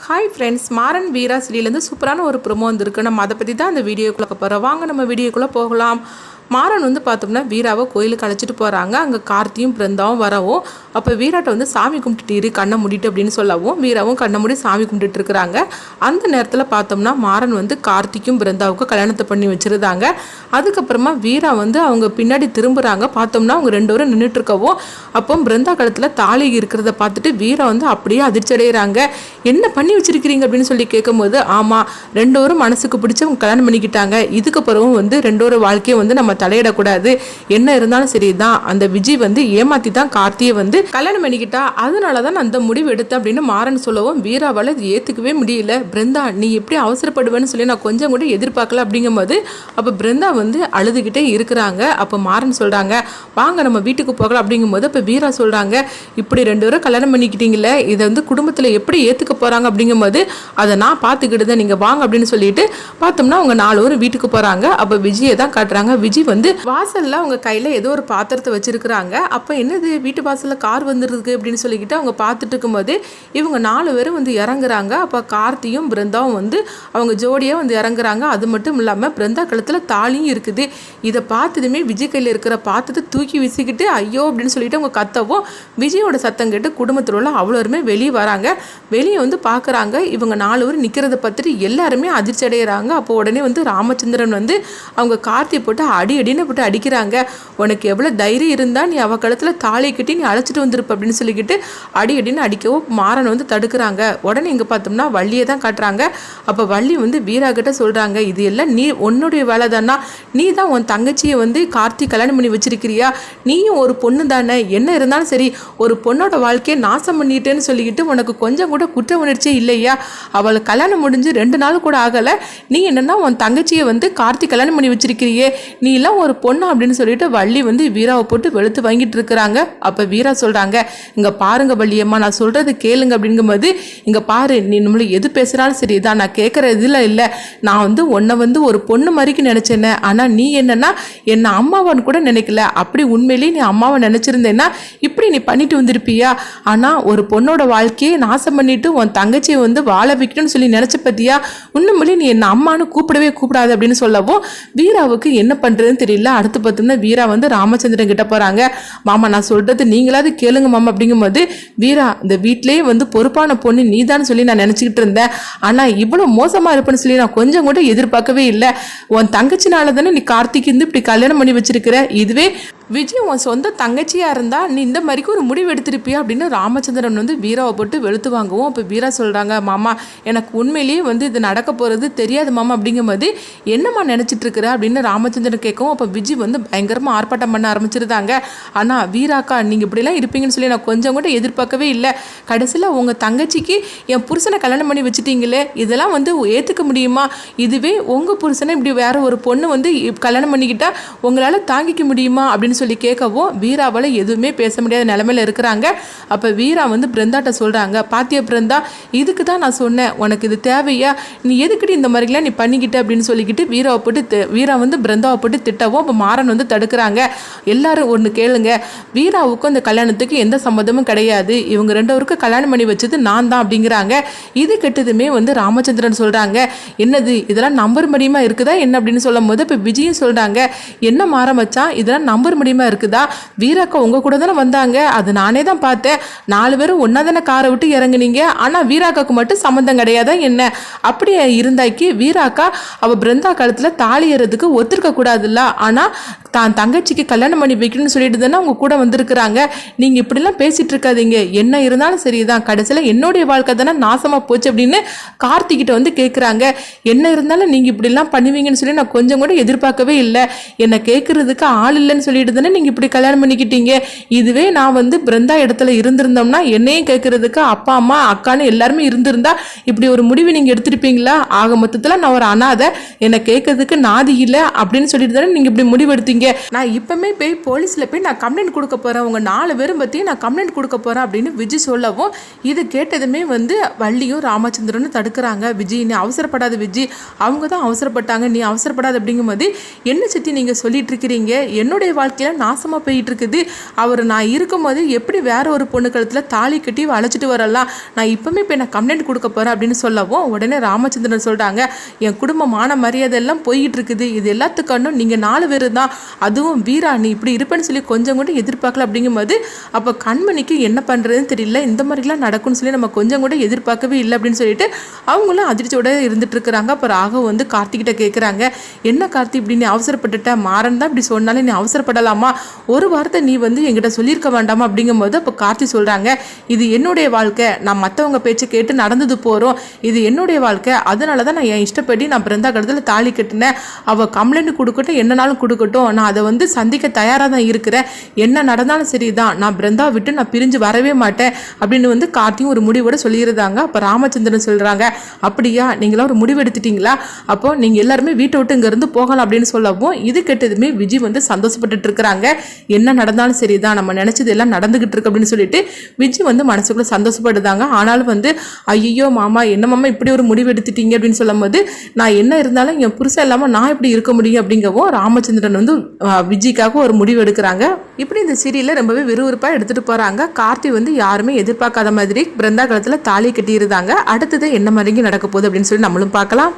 Hi friends, Maran வீரா சீரியலேருந்து சூப்பரான ஒரு promo வந்திருக்கு. நம்ம அதை பற்றி தான் அந்த வீடியோக்குள்ளே போகிறோம். வாங்க நம்ம வீடியோக்குள்ளே போகலாம். மாறன் பார்த்தோம்னா வீராவை கோயிலுக்கு அழைச்சிட்டு போகிறாங்க. அங்கே கார்த்தியும் பிருந்தாவும் வரவும், அப்போ வீராட்ட சாமி கும்பிட்டுட்டு கண்ணை மூடிட்டு அப்படின்னு சொல்லவும் வீராவும் கண்ணை மூடி சாமி கும்பிட்டுட்டு இருக்கிறாங்க. அந்த நேரத்தில் பார்த்தோம்னா மாறன் கார்த்திக்கும் பிருந்தாவுக்கும் கல்யாணத்தை பண்ணி வச்சுருந்தாங்க. அதுக்கப்புறமா வீரா அவங்க பின்னாடி திரும்புகிறாங்க. பார்த்தோம்னா அவங்க ரெண்டு பேரும் நின்றுட்டு இருக்கவும், அப்போ பிருந்தா கழுத்தில் தாலி இருக்கிறத பார்த்துட்டு வீரா அப்படியே அதிர்ச்சி அடைகிறாங்க. என்ன பண்ணி வச்சிருக்கிறீங்க அப்படின்னு சொல்லி கேட்கும்போது, ஆமாம், ரெண்டு பேரும் மனசுக்கு பிடிச்சி அவங்க கல்யாணம் பண்ணிக்கிட்டாங்க. இதுக்கப்புறம் ரெண்டு பேரும் வாழ்க்கையை நம்ம தலையிடக்கூடாது. என்ன இருந்தாலும் சரிதான், அந்த விஜய் ஏமாத்தி தான் கார்த்தியை கல்யாணம் பண்ணிக்கிட்டா, அதனால தான் அந்த முடிவு எடுத்தேன் அப்படின்னு மாறன் சொல்லவும் வீராவால் ஏற்றுக்கவே முடியல. பிருந்தா, நீ எப்படி அவசரப்படுவேன்னு சொல்லி நான் கொஞ்சம் கூட எதிர்பார்க்கல அப்படிங்கும்போது, அப்போ பிருந்தா அழுதுகிட்டே இருக்கிறாங்க. அப்போ மாறன் சொல்கிறாங்க, வாங்க நம்ம வீட்டுக்கு போகலாம் அப்படிங்கும்போது, அப்போ வீரா சொல்கிறாங்க, இப்படி ரெண்டு பேரும் கல்யாணம் பண்ணிக்கிட்டீங்களே, இதை குடும்பத்தில் எப்படி ஏற்றுக்க போகிறாங்க அப்படிங்கும்போது, அதை நான் பார்த்துக்கிட்டு நீங்கள் வாங்க அப்படின்னு சொல்லிட்டு பார்த்தோம்னா அவங்க 4 பேரும் வீட்டுக்கு போகிறாங்க. அப்போ விஜயை தான் காட்டுறாங்க. விஜய் வாசல்ல அவங்க கையில ஏதோ ஒரு பாத்திரத்தை வச்சிருக்கிறாங்க. அப்ப என்னது வீட்டு வாசல்ல கார் வந்துருக்கு அப்படின்னு சொல்லிக்கிட்டு அவங்க பார்த்துட்டு இருக்கும்போது இவங்க 4 பேரும் இறங்குறாங்க. அப்ப கார்த்தியும் பிருந்தாவும் அவங்க ஜோடியா இறங்குறாங்க. அது மட்டும் இல்லாம பிருந்தா கழுத்துல தாலியும் இருக்குது. இதை பார்த்ததுமே விஜய் கையில இருக்கிற பாத்திரத்தை தூக்கி வீசிக்கிட்டு ஐயோ அப்படின்னு சொல்லிட்டு அவங்க கத்தவும், விஜயோட சத்தம் கேட்டு குடும்பத்தில் உள்ள அவ்வளோருமே வெளியே வராங்க. வெளியே பார்க்குறாங்க. இவங்க 4 பேரும் நிற்கிறத பார்த்துட்டு எல்லாருமே அதிர்ச்சி அடைகிறாங்க. அப்போ உடனே ராமச்சந்திரன் அவங்க கார்த்தியை போட்டு அடின்னு போட்டு அடிக்கிறாங்க. உனக்கு எவ்வளோ தைரியம் இருந்தால் நீ அவ கழுத்தில் தாலி கட்டி நீ அழைச்சிட்டு வந்திருப்ப அப்படின்னு சொல்லிக்கிட்டு அடின்னு அடிக்கவும் மாறன் தடுக்கிறாங்க. உடனே இங்கே பார்த்தோம்னா வள்ளியை தான் காட்டுறாங்க. அப்போ வள்ளி வீரா கிட்ட சொல்கிறாங்க, இது எல்லாம் நீ உன்னுடைய வேலை தானா, நீ தான் உன் தங்கச்சியை கார்த்தி கல்யாணம் பண்ணி வச்சிருக்கிறியா, நீயும் ஒரு பொண்ணு தானே, என்ன இருந்தாலும் சரி ஒரு பொண்ணோட வாழ்க்கையை நாசம் பண்ணிட்டேன்னு சொல்லிக்கிட்டு உனக்கு கொஞ்சம் கூட குற்ற உணர்ச்சியே இல்லையா, அவளை கல்யாணம் முடிஞ்சு 2 நாள் கூட ஆகலை, நீ என்னன்னா உன் தங்கச்சியை கார்த்தி கல்யாணம் பண்ணி வச்சிருக்கிறியே, நீ எல்லாம் ஒரு பொண்ணு அப்படின்னு சொல்லிட்டு வள்ளி வீராவை போட்டு வெளுத்து வாங்கிட்டு இருக்கிறாங்க. அப்போ வீரா சொல்கிறாங்க, இங்கே பாருங்க வள்ளியம்மா, நான் சொல்கிறது கேளுங்க அப்படிங்கும்போது, இங்கே பாரு, நீ நம்மளை எது பேசுகிறாலும் சரி தான், நான் கேட்குற இதில் இல்லை, நான் உன்னை ஒரு பொண்ணு மாதிரிக்கு நினச்சேனே, ஆனால் நீ என்னன்னா என்னை அம்மாவான்னு கூட நினைக்கல, அப்படி உண்மையிலேயே நீ அம்மாவை நினச்சிருந்தேன்னா இப்படி நீ பண்ணிட்டு வந்திருப்பியா, ஆனால் ஒரு பொண்ணோட வாழ்க்கையை நாசம் பண்ணிட்டு உன் தங்கச்சியை வாழ வைக்கணும்னு சொல்லி நினச்ச பத்தியா, உண்மையிலேயே நீ என்னை அம்மானு கூப்பிடவே கூப்பிடாது அப்படின்னு சொல்லவும் வீராவுக்கு என்ன பண்ணுறதுன்னு தெரியல. அடுத்து பார்த்தோம்னா வீரா ராமச்சந்திரன் கிட்ட போகிறாங்க. மாமா, நான் சொல்கிறது நீங்களாவது கேளுங்க மாமா அப்படிங்கும்போது, வீரா, இந்த வீட்டிலேயே பொறுப்பான பொண்ணு நீதான்னு சொல்லி நான் நினச்சிக்கிட்டு இருந்தேன், ஆனால் இவ்வளோ மோசமாக இருப்பேன்னு சொல்லி நான் கொஞ்சம் கூட எதிர்பார்க்கவே இல்லை, உன் தங்கச்சினால தானே நீ கார்த்திக்கு இப்படி கல்யாணம் பண்ணி வச்சிருக்கிற, இதுவே விஜய் உன் சொந்த தங்கச்சியாக இருந்தால் நீ இந்த மாதிரிக்கு ஒரு முடிவு எடுத்திருப்பியா அப்படின்னு ராமச்சந்திரன் வீராவை போட்டு வெளுத்து வாங்குவோம். அப்போ வீரா சொல்கிறாங்க, மாமா, எனக்கு உண்மையிலேயே இது நடக்க போகிறது தெரியாது மாமா அப்படிங்கும்போது, என்னம்மா நினச்சிட்டு இருக்கிற அப்படின்னு ராமச்சந்திரன் கேட்கவும், அப்போ விஜய் பயங்கரமாக ஆர்ப்பாட்டம் பண்ண ஆரம்பிச்சிருந்தாங்க. ஆனால் வீராக்கா, நீங்கள் இப்படிலாம் இருப்பீங்கன்னு சொல்லி நான் கொஞ்சம் கூட எதிர்பார்க்கவே இல்லை, கடைசியில் உங்கள் தங்கச்சிக்கு என் புருஷனை கல்யாணம் பண்ணி வச்சுட்டீங்களே, இதெல்லாம் ஏற்றுக்க முடியுமா, இதுவே உங்கள் புருஷனை இப்படி வேற ஒரு பொண்ணு கல்யாணம் பண்ணிக்கிட்டா உங்களால் தாங்கிக்க முடியுமா அப்படின்னு சொல்லி கேட்கவும் வீராவால் எதுவுமே பேச முடியாத நிலைமையில இருக்கிறாங்க. அப்போ வீரா பிருந்தாட்ட சொல்கிறாங்க, பாத்தியா பிருந்தா, இதுக்கு தான் நான் சொன்னேன், உனக்கு இது தேவையா, நீ எதுக்கிட்டு இந்த மாதிரிலாம் நீ பண்ணிக்கிட்ட அப்படின்னு சொல்லிக்கிட்டு வீரா பிருந்தாவை போட்டு திட்டவும், அப்போ மாறன் தடுக்கிறாங்க. எல்லாரும் ஒன்று கேளுங்க, வீராவுக்கும் அந்த கல்யாணத்துக்கு எந்த சம்மந்தமும் கிடையாது, இவங்க 2 பேருக்கும் கல்யாணம் பண்ணி வச்சது நான் தான் அப்படிங்கிறாங்க. இது கெட்டதுமே ராமச்சந்திரன் சொல்கிறாங்க, என்னது இதெல்லாம் நம்பர் முடியுமா இருக்குதா என்ன அப்படின்னு சொல்லும் போது, இப்போ விஜயும் சொல்கிறாங்க, என்ன மாற மச்சான், இதெல்லாம் நம்பர் முடியுமா இருக்குதா, வீராக்கா உங்க கூட தானே வந்தாங்க, அது நானே தான் பார்த்தேன், 4 பேரும் ஒன்னா தானே காரை விட்டு இறங்குனீங்க, ஆனால் வீராக்காவுக்கு மட்டும் சம்மந்தம் கிடையாதா என்ன, அப்படியே இருந்தாக்கி வீராக்கா அவ பிருந்தா காலத்தில் தாலி ஏறதுக்கு ஒத்துருக்க கூடாதுல்ல, ஆனால் தான் தங்கச்சிக்கு கல்யாணம் பண்ணி வைக்கணும்னு சொல்லிட்டு தானே அவங்க கூட வந்திருக்கிறாங்க, நீங்கள் இப்படிலாம் பேசிட்டு இருக்காதீங்க, என்ன இருந்தாலும் சரிதான், கடைசியில் என்னுடைய வாழ்க்கை தானே நாசமாக போச்சு அப்படின்னு கார்த்திகிட்ட கேட்குறாங்க. என்ன இருந்தாலும் நீங்கள் இப்படிலாம் பண்ணுவீங்கன்னு சொல்லி நான் கொஞ்சம் கூட எதிர்பார்க்கவே இல்லை, என்னை கேட்குறதுக்கு ஆள் இல்லைன்னு சொல்லிட்டு தானே நீங்கள் இப்படி கல்யாணம் பண்ணிக்கிட்டீங்க, இதுவே நான் பிருந்தா இடத்துல இருந்திருந்தோம்னா என்னையும் கேட்குறதுக்கு அப்பா அம்மா அக்கான்னு எல்லாருமே இருந்திருந்தா இப்படி ஒரு முடிவு நீங்கள் எடுத்திருப்பீங்களா, ஆக மொத்தத்தில் நான் ஒரு அனாதை, என்னை கேட்கறதுக்கு நாதி இல்லை அப்படின்னு சொல்லிட்டு தானே நீங்கள் இப்படி முடிவு எடுத்தீங்க, நான் இப்பவுமே போய் போலீஸில் போய் நான் கம்ப்ளைண்ட் கொடுக்க போகிறேன், உங்கள் 4 பேரும் பற்றி நான் கம்ப்ளைண்ட் கொடுக்க போகிறேன் அப்படின்னு விஜய் சொல்லவும், இது கேட்டதுமே வள்ளியும் ராமச்சந்திரனும் தடுக்கிறாங்க. விஜய், நீ அவசரப்படாத விஜய், அவங்க தான் அவசரப்பட்டாங்க, நீ அவசரப்படாத அப்படிங்கும்போது, என்ன சித்தி நீங்கள் சொல்லிட்டு இருக்கிறீங்க, என்னுடைய வாழ்க்கையில் வாழ்க்கையில் நாசமாக போயிட்டு இருக்குது. அவர் நான் இருக்கும்போது எப்படி வேற ஒரு பொண்ணு கழுத்தில் தாலி கட்டி அழைச்சிட்டு வரலாம், நான் இப்போவுமே இப்போ நான் கம்ப்ளைண்ட் கொடுக்க போகிறேன் அப்படின்னு சொல்லவும் உடனே ராமச்சந்திரன் சொல்கிறாங்க, என் குடும்பமான மரியாதை எல்லாம் போயிட்டு இருக்குது, இது எல்லாத்துக்கண்ணும் நீங்கள் 4 பேர் தான், அதுவும் வீரா நீ இப்படி இருப்பேன்னு சொல்லி கொஞ்சம் கூட எதிர்பார்க்கல. அப்படிங்கும்போது அப்போ கண்மணிக்கு என்ன பண்ணுறதுன்னு தெரியல, இந்த மாதிரிலாம் நடக்கும்னு சொல்லி நம்ம கொஞ்சம் கூட எதிர்பார்க்கவே இல்லை அப்படின்னு சொல்லிட்டு அவங்களும் அதிர்ச்சியோட இருந்துட்டு இருக்கிறாங்க. அப்போ ராகவ் வந்து கார்த்திகிட்ட கேட்குறாங்க, என்ன கார்த்தி இப்படி நீ அவசரப்பட்டுட்ட, மாறன் தான் இப்படி சொன்னாலும் நீ அவசரப்படலாமா, ஒரு வார்த்தை நீ வந்து என்கிட்ட சொல்லியிருக்க வேண்டாமா அப்படிங்கும்போது அப்போ கார்த்தி சொல்கிறாங்க, இது என்னுடைய வாழ்க்கை, நான் மற்றவங்க பேச்சு கேட்டு நடந்தது போகிறோம், இது என்னுடைய வாழ்க்கை, அதனால தான் நான் என் இஷ்டப்படி நான் பிருந்தா கழுத்தில் தாலி கட்டினேன், அவள் கம்ப்ளைண்ட் கொடுக்கட்டும் என்னன்னாலும் கொடுக்கட்டும், நான் அதை வந்து சந்திக்க தயாராக தான் இருக்கிறேன், என்ன நடந்தாலும் சரி தான், நான் பிருந்தாவை விட்டு நான் பிரிஞ்சு வரவே மாட்டேன் அப்படின்னு வந்து கார்த்தியும் ஒரு முடிவோட சொல்லியிருந்தாங்க. அப்போ ராமச்சந்திரன் சொல்கிறாங்க, அப்படியா நீங்களாம் ஒரு முடிவு எடுத்துட்டீங்களா, அப்போ நீங்கள் எல்லாருமே வீட்டை விட்டு இங்கேருந்து போகலாம் அப்படின்னு சொல்லவும் இது கேட்டதுமே விஜய் வந்து சந்தோஷப்பட்டுட்டு இருக்கிறாங்க. என்ன நடந்தாலும் சரி தான், நம்ம நினச்சது எல்லாம் நடந்துகிட்டு இருக்கு அப்படின்னு சொல்லிட்டு விஜய் வந்து மனசுக்குள்ள சந்தோஷப்படுதாங்க. ஆனாலும் வந்து ஐயோ மாமா என்ன மாமா இப்படி ஒரு முடிவு எடுத்துட்டீங்க அப்படின்னு சொல்லும் போது, நான் என்ன இருந்தாலும் என் புருஷன் இல்லாமல் நான் எப்படி இருக்க முடியும் அப்படிங்கவும் ராமச்சந்திரன் வந்து விஜய்க்காக ஒரு முடிவு எடுக்கிறாங்க. இப்படி இந்த சீரியலில் ரொம்பவே விறுவிறுப்பாக எடுத்துகிட்டு போகிறாங்க. கார்த்தி வந்து யாருமே எதிர்பார்க்காத மாதிரி பிருந்தா காலத்தில் தாலி கட்டியிருந்தாங்க. அடுத்தது என்ன மாதிரி நடக்க போகுது அப்படின்னு சொல்லி நம்மளும் பார்க்கலாம்.